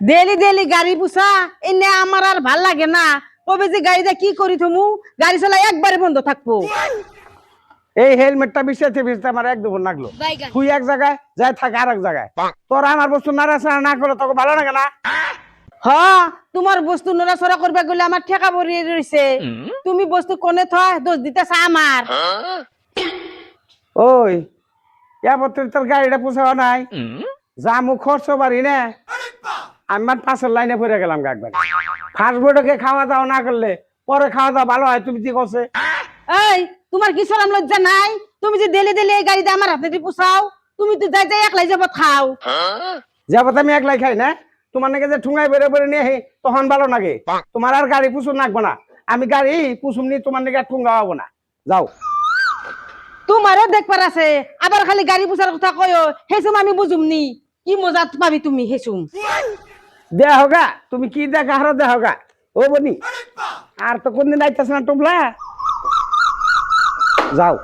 Daily daily গাড়ি পুষা এনে আমার আর ভাল লাগে না। কবে যে গাড়িটা কি করি থমু, গাড়ি চলা একবারে বন্ধ থাকবো। এই হেলমেটটা বিছাইতে বিছতে আমার এক দুপুর লাগলো। তুই এক জায়গায় যাই থাকে আর এক জায়গায়, তোরা আমার বস্তু নাড়াচাড়া না করলে তোকে ভালো লাগে না? হ, তোমার বস্তু নড়াচড়া করবে গেলে আমার ঠেকা পড়িয়ে রয়েছে। তুমি বস্তু কোনে থয় দোষ দিতেছ আমার। ওই এবার তোর গাড়িটা পোষাও নাই, যা মুখ খরচ বাড়ি না, আমার পাশের লাইনে পড়ে গেলাম একবার। ফার্স্ট বোর্ডকে খাওয়া দাওয়া না করলে পরে খাওয়া দাওয়া ভালো হয়, তুমি কি করছে? এই তোমার কি শরম লজ্জা নাই? তুমি যে ডেলি ডেলি এই গাড়িতে আমার হাতে দিয়ে পুষাও, তুমি তো যাই যাই একলাই যাবত খাও। যাবত আমি একলাই খাই না, তোমার নাকি যে ঠুঙাই বেড়ে বেড়ে নিয়ে তখন ভালো লাগে। তোমার আর গাড়ি পুষুন নাকবো না, আমি গাড়ি পুষুম নি, তোমার নাকি আর ঠুঙ্গা হবো না, যাও। তোমারও দেখবার আছে, আবার খালি গাড়ি পুষার কথা কয়ো, হেসুম আমি বুঝুম নি। কি মজা পাবি তুমি হেসুম। দেহ গা, তুমি কি দেখা হারো দেহ গা। ও বনি আর তো কোনদিন আইতাছ না টুবলা, যাও।